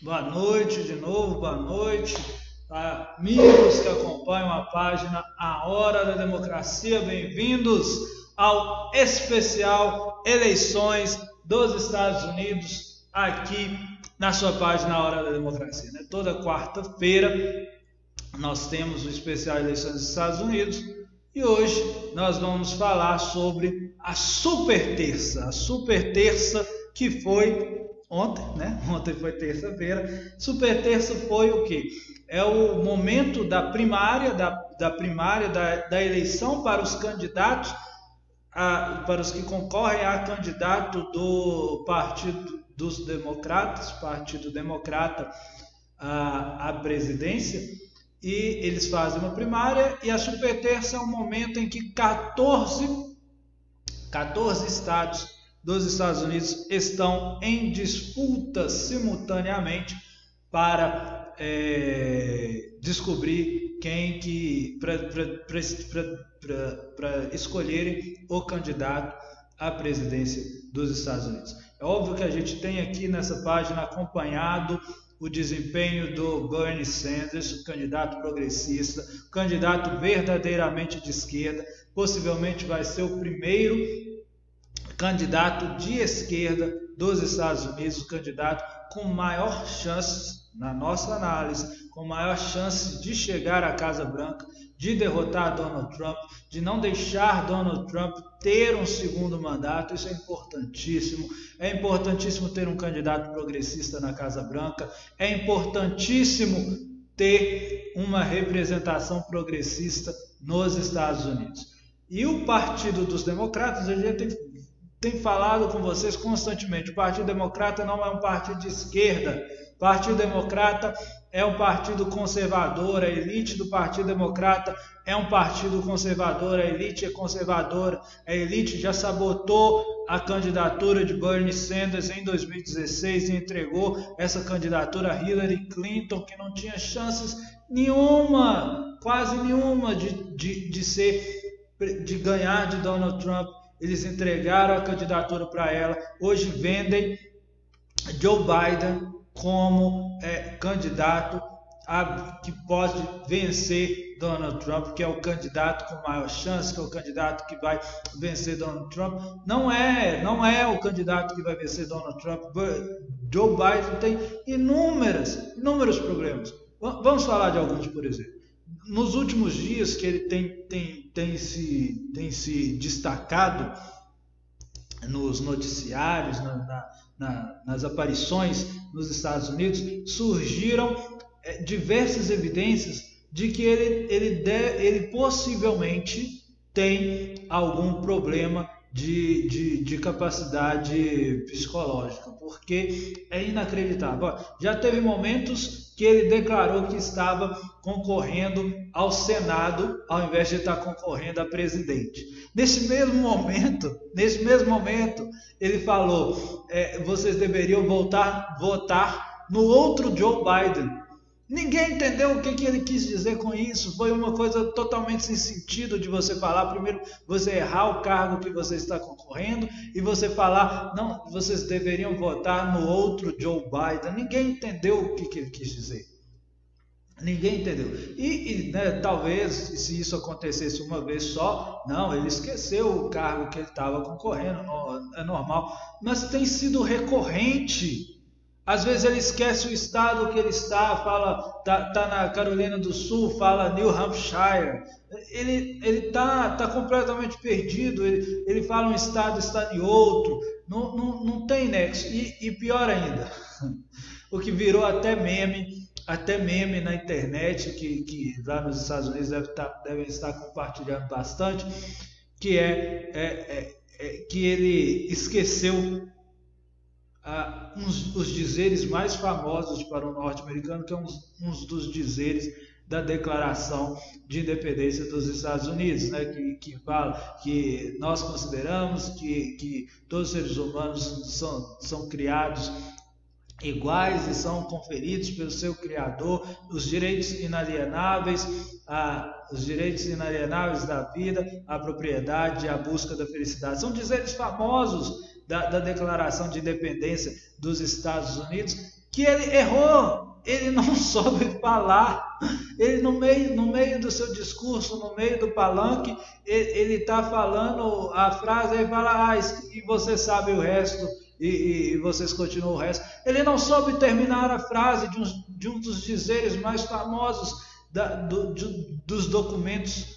Boa noite de novo, boa noite, amigos que acompanham a página A Hora da Democracia, bem-vindos ao especial Eleições dos Estados Unidos, aqui na sua página A Hora da Democracia. Toda quarta-feira nós temos o especial Eleições dos Estados Unidos e hoje nós vamos falar sobre a super terça que foi ontem, né? Ontem foi terça-feira. Super terça foi o quê? É o momento da primária, da eleição para os candidatos, para os que concorrem a candidato do Partido dos Democratas, Partido Democrata, à presidência. E eles fazem uma primária e a super terça é um momento em que 14 estados dos Estados Unidos estão em disputa simultaneamente para descobrir quem que para escolherem o candidato à presidência dos Estados Unidos. É óbvio que a gente tem aqui nessa página acompanhado o desempenho do Bernie Sanders, o candidato progressista, o candidato verdadeiramente de esquerda, possivelmente vai ser o primeiro candidato de esquerda dos Estados Unidos, o candidato com maior chance, na nossa análise, com maior chance de chegar à Casa Branca, de derrotar Donald Trump, de não deixar Donald Trump ter um segundo mandato. Isso é importantíssimo. É importantíssimo ter um candidato progressista na Casa Branca. É importantíssimo ter uma representação progressista nos Estados Unidos. E o Partido dos Democratas, a gente tem falado com vocês constantemente, o Partido Democrata não é um partido de esquerda, o Partido Democrata é um partido conservador, a elite do Partido Democrata é um partido conservador, a elite é conservadora, a elite já sabotou a candidatura de Bernie Sanders em 2016 e entregou essa candidatura a Hillary Clinton, que não tinha chances nenhuma, quase nenhuma de ganhar de Donald Trump. Eles entregaram a candidatura para ela. Hoje vendem Joe Biden como candidato que pode vencer Donald Trump, que é o candidato com maior chance, que é o candidato que vai vencer Donald Trump. Não é o candidato que vai vencer Donald Trump. Joe Biden tem inúmeros problemas. Vamos falar de alguns, por exemplo. Nos últimos dias que ele tem se destacado nos noticiários, nas aparições nos Estados Unidos, surgiram diversas evidências de que ele possivelmente tem algum problema de capacidade psicológica, porque é inacreditável. Já teve momentos que ele declarou que estava concorrendo ao Senado ao invés de estar concorrendo a presidente. Nesse mesmo momento, ele falou: vocês deveriam votar no outro Joe Biden. Ninguém entendeu o que ele quis dizer com isso. Foi uma coisa totalmente sem sentido de você falar. Primeiro, você errar o cargo que você está concorrendo e você falar, não, vocês deveriam votar no outro Joe Biden. Ninguém entendeu o que ele quis dizer. Ninguém entendeu. Talvez, se isso acontecesse uma vez só, não, ele esqueceu o cargo que ele estava concorrendo, não, é normal. Mas tem sido recorrente. Às vezes ele esquece o estado que ele está, fala, tá na Carolina do Sul, fala New Hampshire. Ele está completamente perdido, ele fala um estado, está em outro, não tem nexo. E pior ainda, o que virou até meme na internet, que lá nos Estados Unidos devem estar compartilhando bastante, que que ele esqueceu os dizeres mais famosos para o norte-americano, que é uns dos dizeres da Declaração de Independência dos Estados Unidos, né? que fala que nós consideramos que todos os seres humanos são criados iguais e são conferidos pelo seu Criador os direitos inalienáveis da vida, a propriedade e a busca da felicidade. São dizeres famosos da Declaração de Independência dos Estados Unidos, que ele errou, ele não soube falar, ele no meio do seu discurso, no meio do palanque, ele está falando a frase, ele fala, e você sabe o resto, e vocês continuam o resto. Ele não soube terminar a frase de um dos dizeres mais famosos dos documentos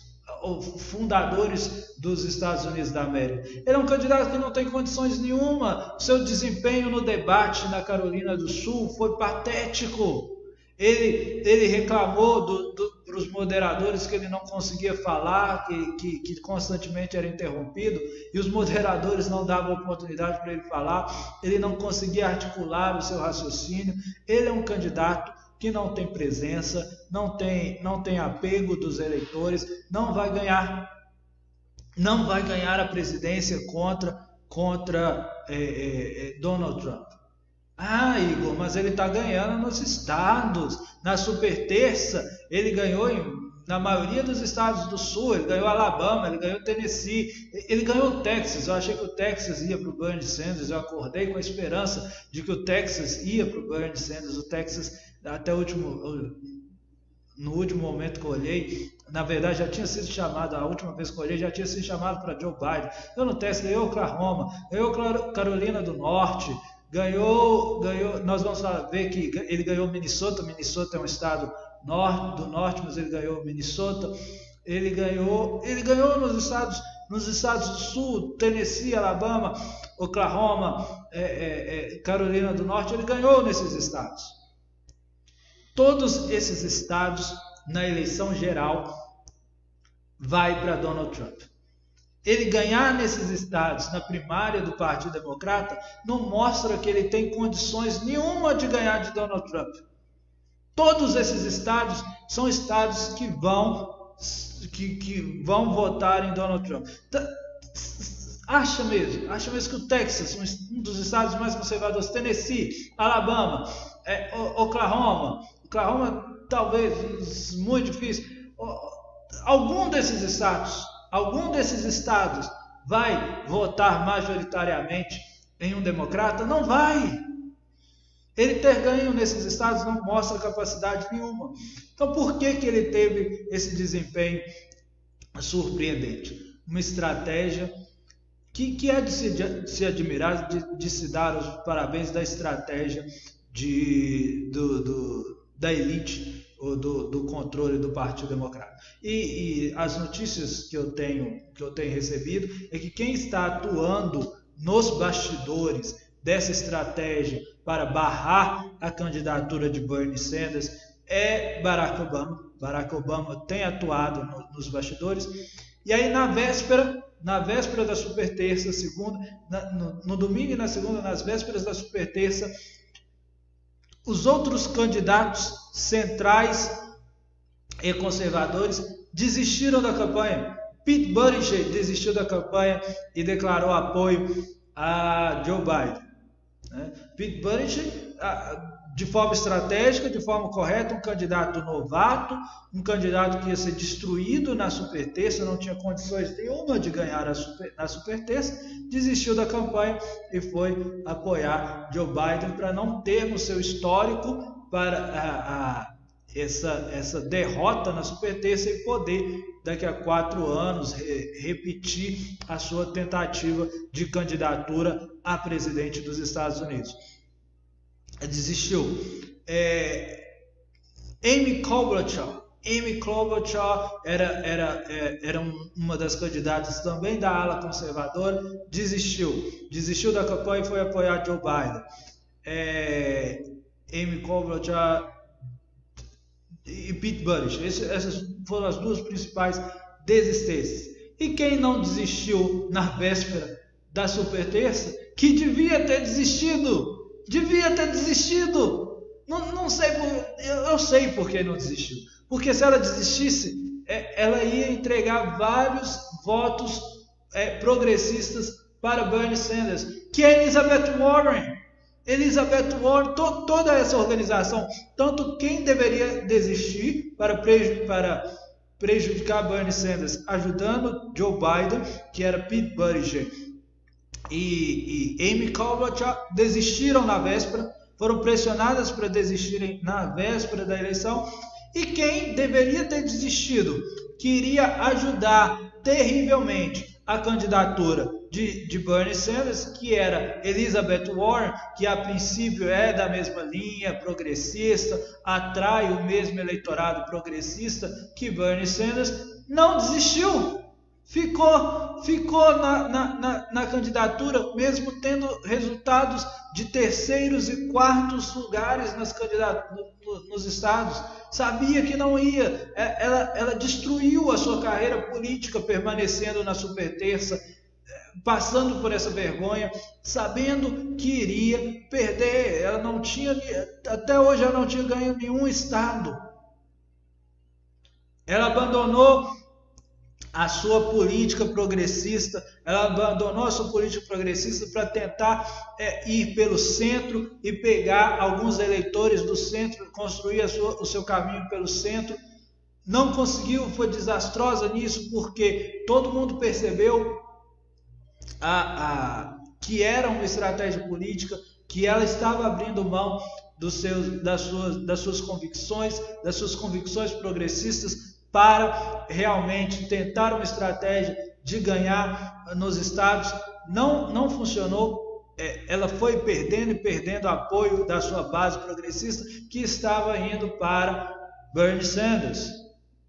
fundadores dos Estados Unidos da América. Ele é um candidato que não tem condições nenhuma. Seu desempenho no debate na Carolina do Sul foi patético. Ele reclamou para os moderadores que ele não conseguia falar, que constantemente era interrompido, e os moderadores não davam oportunidade para ele falar. Ele não conseguia articular o seu raciocínio. Ele é um candidato que não tem presença, não tem apego dos eleitores, não vai ganhar a presidência contra Donald Trump. Igor, mas ele está ganhando nos estados. Na superterça, ele ganhou na maioria dos estados do sul. Ele ganhou Alabama, ele ganhou Tennessee, ele ganhou o Texas. Eu achei que o Texas ia para o Bernie Sanders. Eu acordei com a esperança de que o Texas ia para o Bernie Sanders. O Texas, até no último momento que eu olhei, na verdade já tinha sido chamado, a última vez que eu olhei, já tinha sido chamado para Joe Biden. Então no Texas ganhou Oklahoma, ganhou Carolina do Norte, ganhou, nós vamos ver que ele ganhou Minnesota. Minnesota é um estado do norte, mas ele ganhou Minnesota. Ele ganhou nos estados do sul, Tennessee, Alabama, Oklahoma, Carolina do Norte. Ele ganhou nesses estados. Todos esses estados, na eleição geral, vai para Donald Trump. Ele ganhar nesses estados, na primária do Partido Democrata, não mostra que ele tem condições nenhuma de ganhar de Donald Trump. Todos esses estados são estados que vão votar em Donald Trump. Acha mesmo que o Texas, um dos estados mais conservadores, Tennessee, Alabama, Oklahoma talvez muito difícil, algum desses estados vai votar majoritariamente em um democrata? Não vai. Ele ter ganho nesses estados não mostra capacidade nenhuma. Então por que ele teve esse desempenho surpreendente? Uma estratégia que é de se admirar, de se dar os parabéns da estratégia da elite ou do controle do Partido Democrata. E as notícias que eu tenho recebido é que quem está atuando nos bastidores dessa estratégia para barrar a candidatura de Bernie Sanders é Barack Obama. Barack Obama tem atuado nos bastidores. E aí na véspera da superterça, no domingo e na segunda, nas vésperas da superterça, os outros candidatos centrais e conservadores desistiram da campanha. Pete Buttigieg desistiu da campanha e declarou apoio a Joe Biden. Pete Buttigieg, de forma estratégica, de forma correta, um candidato novato, um candidato que ia ser destruído na superterça, não tinha condições nenhuma de ganhar na superterça, desistiu da campanha e foi apoiar Joe Biden para não ter no seu histórico para essa derrota na superterça e poder, daqui a 4 anos, repetir a sua tentativa de candidatura a presidente dos Estados Unidos. Desistiu. Amy Klobuchar era uma das candidatas também da ala conservadora, desistiu da campanha e foi apoiar Joe Biden. Amy Klobuchar e Pete Buttigieg, essas foram as duas principais desistências. E quem não desistiu na véspera da superterça, que devia ter desistido. Não sei, eu sei por que não desistiu. Porque se ela desistisse, ela ia entregar vários votos progressistas para Bernie Sanders, que é Elizabeth Warren, toda essa organização. Tanto quem deveria desistir para prejudicar Bernie Sanders, ajudando Joe Biden, que era Pete Buttigieg, e Amy Klobuchar, desistiram na véspera, foram pressionadas para desistirem na véspera da eleição, e quem deveria ter desistido, que iria ajudar terrivelmente a candidatura de Bernie Sanders, que era Elizabeth Warren, que a princípio é da mesma linha progressista, atrai o mesmo eleitorado progressista que Bernie Sanders, não desistiu, ficou na candidatura, mesmo tendo resultados de terceiros e quartos lugares nos estados. Sabia que não ia, ela destruiu a sua carreira política permanecendo na superterça, passando por essa vergonha, sabendo que iria perder. Ela não tinha, até hoje ela não tinha ganho nenhum estado. Ela abandonou a sua política progressista, para tentar ir pelo centro e pegar alguns eleitores do centro, construir o seu caminho pelo centro. Não conseguiu, foi desastrosa nisso, porque todo mundo percebeu que era uma estratégia política, que ela estava abrindo mão das suas convicções progressistas, para realmente tentar uma estratégia de ganhar nos estados. Não funcionou. Ela foi perdendo apoio da sua base progressista, que estava indo para Bernie Sanders,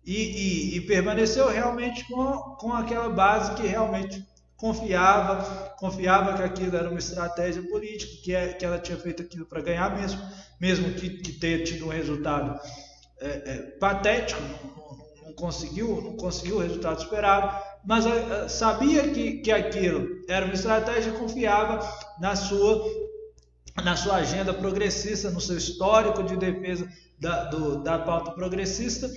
e permaneceu realmente com aquela base que realmente confiava que aquilo era uma estratégia política, que ela tinha feito aquilo para ganhar mesmo que tenha tido um resultado patético. Não conseguiu o resultado esperado, mas sabia que aquilo era uma estratégia e confiava na sua agenda progressista, no seu histórico de defesa da pauta progressista,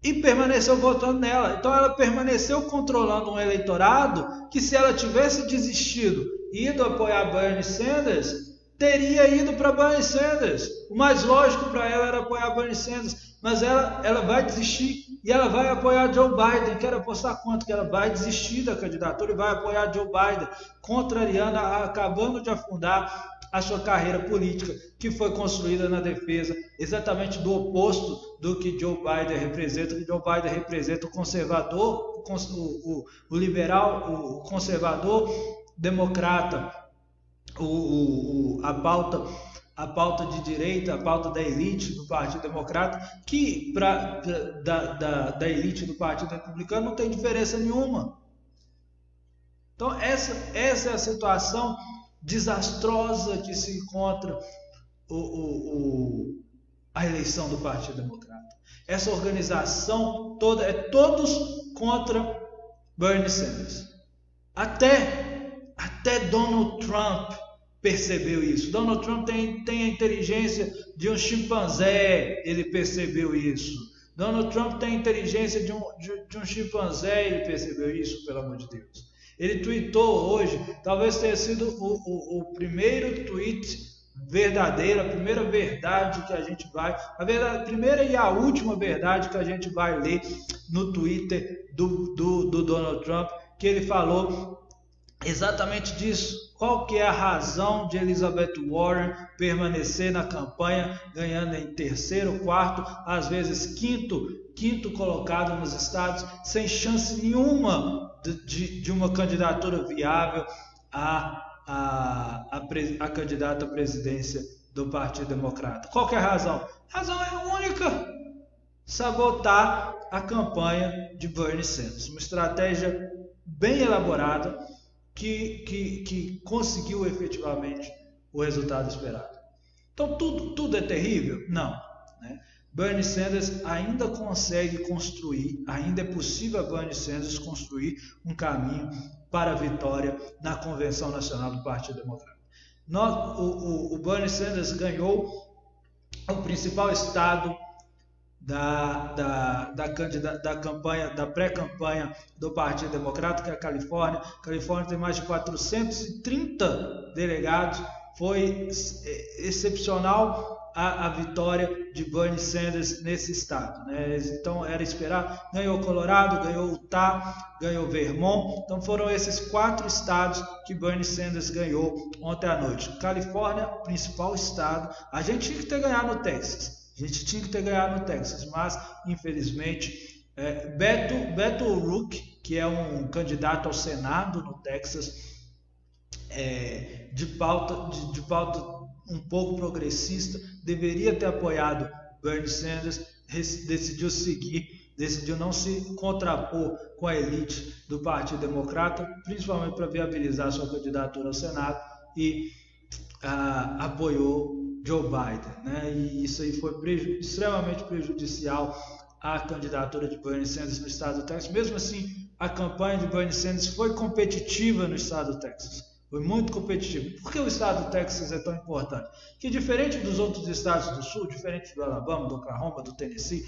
e permaneceu votando nela. Então ela permaneceu controlando um eleitorado que, se ela tivesse desistido e ido apoiar Bernie Sanders, teria ido para Bernie Sanders. O mais lógico para ela era apoiar Bernie Sanders. Mas ela vai desistir e ela vai apoiar Joe Biden. Quero apostar quanto que ela vai desistir da candidatura e vai apoiar Joe Biden, contrariando, acabando de afundar a sua carreira política, que foi construída na defesa exatamente do oposto do que Joe Biden representa. Que Joe Biden representa o conservador, o liberal, o conservador democrata, a pauta de direita, a pauta da elite do Partido Democrata, que da elite do Partido Republicano não tem diferença nenhuma. Então essa é a situação desastrosa que se encontra a eleição do Partido Democrata. Essa organização toda, todos contra Bernie Sanders. Até Donald Trump percebeu isso. Donald Trump tem a inteligência de um chimpanzé, ele percebeu isso. Donald Trump tem a inteligência de um chimpanzé, ele percebeu isso, pelo amor de Deus. Ele tweetou hoje, talvez tenha sido o primeiro tweet verdadeiro, a primeira verdade que a gente vai, a primeira e a última verdade que a gente vai ler no Twitter do Donald Trump, que ele falou exatamente disso. Qual que é a razão de Elizabeth Warren permanecer na campanha, ganhando em terceiro, quarto, às vezes quinto colocado nos estados, sem chance nenhuma de uma candidatura viável a candidata à presidência do Partido Democrata? Qual que é a razão? A razão é única: sabotar a campanha de Bernie Sanders. Uma estratégia bem elaborada, que conseguiu efetivamente o resultado esperado. Então tudo é terrível? Não, né? Bernie Sanders ainda consegue construir, ainda é possível a Bernie Sanders construir um caminho para a vitória na Convenção Nacional do Partido Democrata. O Bernie Sanders ganhou o principal estado da pré-campanha do Partido Democrata, que é a Califórnia. A Califórnia tem mais de 430 delegados. Foi excepcional a vitória de Bernie Sanders nesse estado, né? Então era esperar, ganhou Colorado, ganhou Utah, ganhou Vermont, então foram esses 4 estados que Bernie Sanders ganhou ontem à noite. Califórnia, principal estado, a gente tinha que ter ganhado no Texas, mas infelizmente Beto O'Rourke, que é um candidato ao Senado no Texas, de pauta um pouco progressista, deveria ter apoiado Bernie Sanders, decidiu não se contrapor com a elite do Partido Democrata, principalmente para viabilizar sua candidatura ao Senado, e apoiou Joe Biden, né? E isso aí foi extremamente prejudicial à candidatura de Bernie Sanders no estado do Texas. Mesmo assim, a campanha de Bernie Sanders foi competitiva no estado do Texas. Foi muito competitivo. Por que o estado do Texas é tão importante? Que diferente dos outros estados do sul, diferente do Alabama, do Oklahoma, do Tennessee,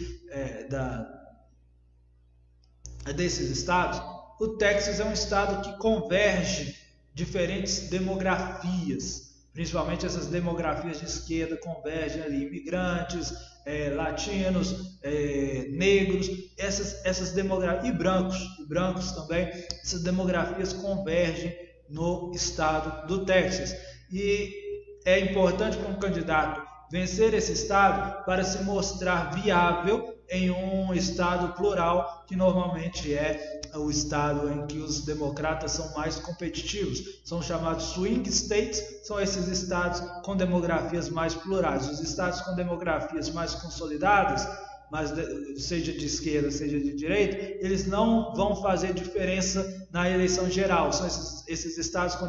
desses estados, o Texas é um estado que converge diferentes demografias, principalmente essas demografias de esquerda convergem ali, imigrantes, latinos, negros, essas demografias, e brancos também, essas demografias convergem no estado do Texas. E é importante para um candidato vencer esse estado para se mostrar viável em um estado plural, que normalmente é o estado em que os democratas são mais competitivos. São chamados swing states, são esses estados com demografias mais plurais. Os estados com demografias mais consolidadas, mas seja de esquerda, seja de direita, eles não vão fazer diferença na eleição geral. São esses estados com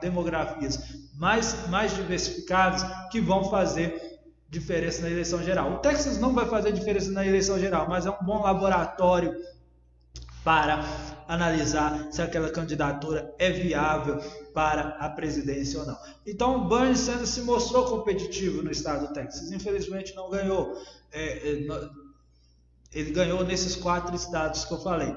demografias mais diversificadas que vão fazer diferença na eleição geral. O Texas não vai fazer diferença na eleição geral, mas é um bom laboratório para analisar se aquela candidatura é viável para a presidência ou não. Então, Bernie Sanders se mostrou competitivo no estado do Texas. Infelizmente não ganhou. Ele ganhou nesses 4 estados que eu falei: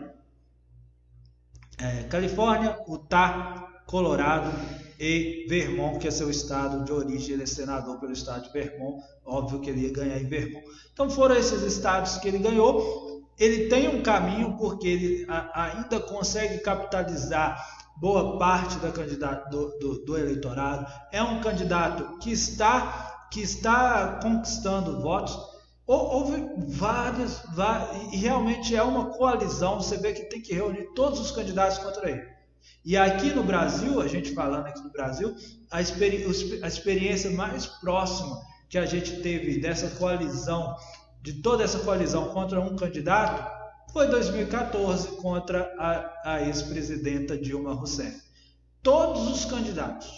Califórnia, Utah, Colorado e Vermont, que é seu estado de origem. Ele é senador pelo estado de Vermont, óbvio que ele ia ganhar em Vermont. Então foram esses estados que ele ganhou. Ele tem um caminho, porque ele ainda consegue capitalizar boa parte da do eleitorado. É um candidato que está conquistando votos. Houve várias, e realmente é uma coalizão. Você vê que tem que reunir todos os candidatos contra ele. E aqui no Brasil, a gente falando aqui no Brasil, a experiência mais próxima que a gente teve dessa coalizão, de toda essa coalizão contra um candidato, foi 2014 contra a ex-presidenta Dilma Rousseff. Todos os candidatos,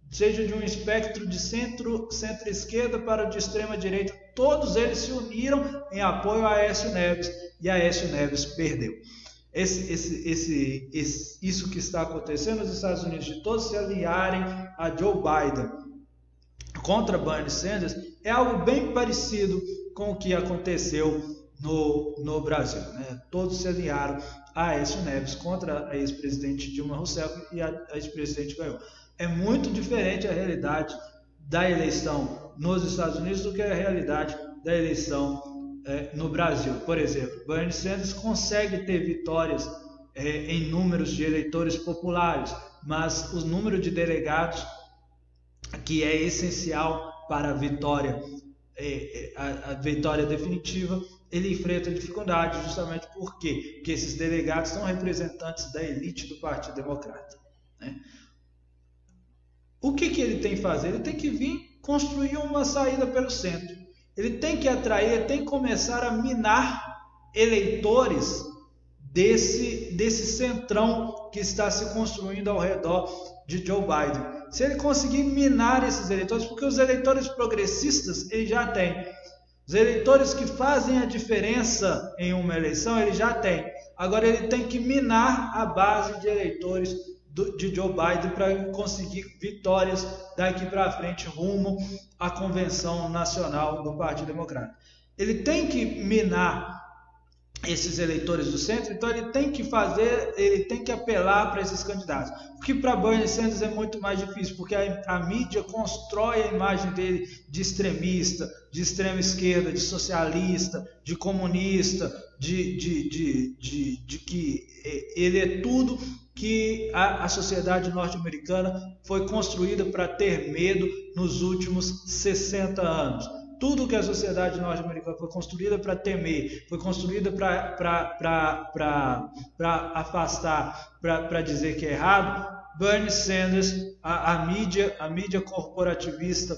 seja de um espectro de centro-esquerda para de extrema-direita, todos eles se uniram em apoio a Aécio Neves, e Aécio Neves perdeu. Isso que está acontecendo nos Estados Unidos, de todos se alinharem a Joe Biden contra Bernie Sanders, é algo bem parecido com o que aconteceu no Brasil, né? Todos se alinharam a Aécio Neves contra a ex-presidente Dilma Rousseff, e a ex-presidente ganhou. É muito diferente a realidade da eleição nos Estados Unidos do que a realidade da eleição no Brasil. Por exemplo, Bernie Sanders consegue ter vitórias em números de eleitores populares, mas o número de delegados, que é essencial para a vitória definitiva, ele enfrenta dificuldades justamente porque esses delegados são representantes da elite do Partido Democrata, né? O que ele tem que fazer? Ele tem que vir construir uma saída pelo centro. Ele tem que atrair, tem que começar a minar eleitores desse centrão que está se construindo ao redor de Joe Biden. Se ele conseguir minar esses eleitores, porque os eleitores progressistas ele já tem. Os eleitores que fazem a diferença em uma eleição ele já tem. Agora ele tem que minar a base de eleitores de Joe Biden para conseguir vitórias daqui para frente rumo à convenção nacional do Partido Democrata. Ele tem que minar esses eleitores do centro, então ele tem que apelar para esses candidatos. O que para Bernie Sanders é muito mais difícil, porque a mídia constrói a imagem dele de extremista, de extrema esquerda, de socialista, de comunista, de que ele é tudo que a sociedade norte-americana foi construída para ter medo nos últimos 60 anos. Tudo que a sociedade norte-americana foi construída para temer, foi construída para afastar, para dizer que é errado, Bernie Sanders, a mídia corporativista,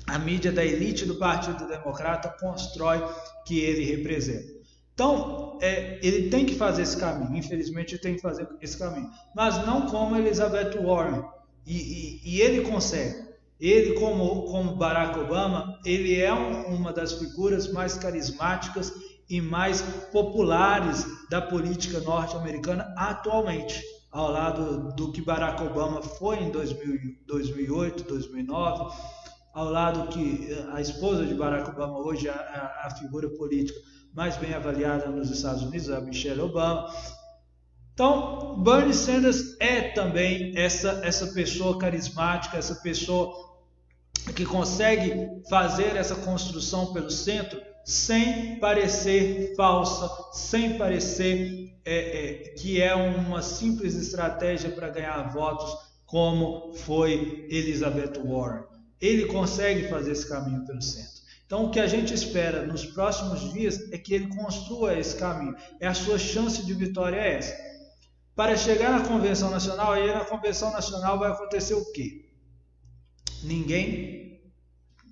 a mídia da elite do Partido Democrata constrói que ele representa. Então, ele tem que fazer esse caminho, infelizmente ele tem que fazer esse caminho, mas não como Elizabeth Warren, e ele consegue. Ele, como Barack Obama, ele é uma das figuras mais carismáticas e mais populares da política norte-americana atualmente, ao lado do que Barack Obama foi em 2008, 2009, ao lado que a esposa de Barack Obama hoje é a figura política mais bem avaliada nos Estados Unidos, a Michelle Obama. Então, Bernie Sanders é também essa pessoa carismática, essa pessoa que consegue fazer essa construção pelo centro sem parecer falsa, sem parecer que é uma simples estratégia para ganhar votos, como foi Elizabeth Warren. Ele consegue fazer esse caminho pelo centro. Então, o que a gente espera nos próximos dias é que ele construa esse caminho. A sua chance de vitória é essa. Para chegar na Convenção Nacional, aí na Convenção Nacional vai acontecer o quê? Ninguém,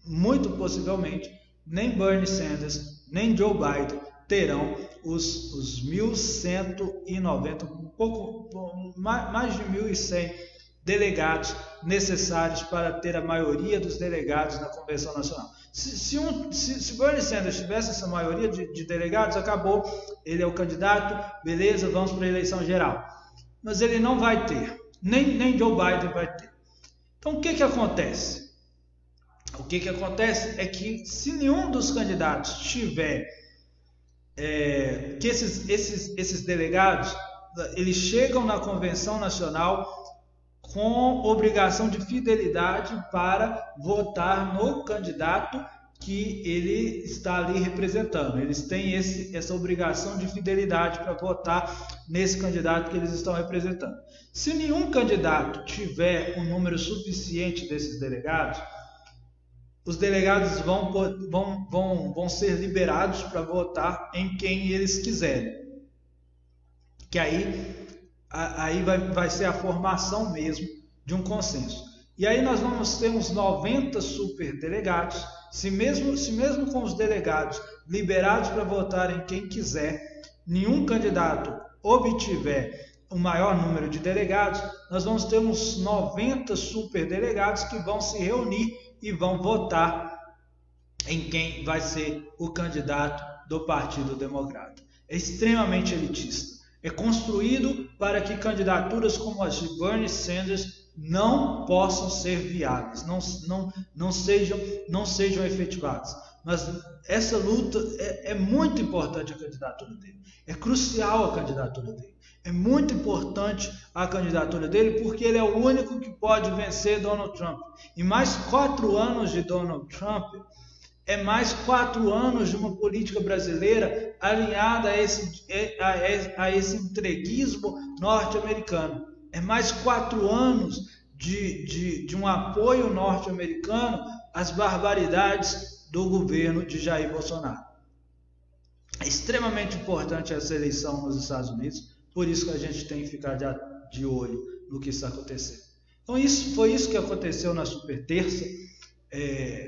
muito possivelmente, nem Bernie Sanders, nem Joe Biden terão os 1.190, mais de 1.100 delegados necessários para ter a maioria dos delegados na Convenção Nacional. Se Bernie Sanders tivesse essa maioria de delegados, acabou, ele é o candidato, beleza, vamos para a eleição geral. Mas ele não vai ter, nem Joe Biden vai ter. Então, o que acontece? O que acontece é que se nenhum dos candidatos tiver que esses delegados, eles chegam na Convenção Nacional com obrigação de fidelidade para votar no candidato que ele está ali representando. Eles têm essa obrigação de fidelidade para votar nesse candidato que eles estão representando. Se nenhum candidato tiver um número suficiente desses delegados, os delegados vão ser liberados para votar em quem eles quiserem. Que aí vai ser a formação mesmo de um consenso. E aí nós vamos ter uns 90 superdelegados. Se mesmo com os delegados liberados para votar em quem quiser, nenhum candidato obtiver o maior número de delegados, nós vamos ter uns 90 superdelegados que vão se reunir e vão votar em quem vai ser o candidato do Partido Democrata. É extremamente elitista. É construído para que candidaturas como as de Bernie Sanders não possam ser viáveis, não sejam efetivadas. Mas essa luta é muito importante, a candidatura dele. É crucial a candidatura dele. É muito importante a candidatura dele porque ele é o único que pode vencer Donald Trump. E mais 4 anos de Donald Trump é mais 4 anos de uma política brasileira alinhada a esse entreguismo norte-americano. É mais 4 anos de um apoio norte-americano às barbaridades do governo de Jair Bolsonaro. É extremamente importante essa eleição nos Estados Unidos, por isso que a gente tem que ficar de olho no que está acontecendo. Então foi isso que aconteceu na Super Terça.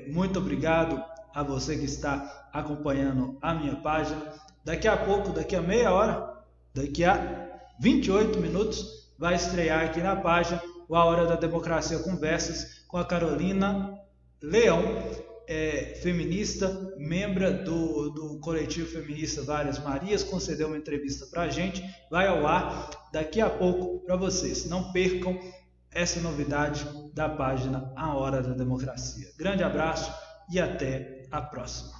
Muito obrigado a você que está acompanhando a minha página. Daqui a pouco, daqui a meia hora, daqui a 28 minutos, vai estrear aqui na página o A Hora da Democracia Conversas com a Carolina Leão, feminista, membro do coletivo feminista Várias Marias, concedeu uma entrevista para a gente, vai ao ar daqui a pouco para vocês. Não percam essa novidade da página A Hora da Democracia. Grande abraço e até a próxima.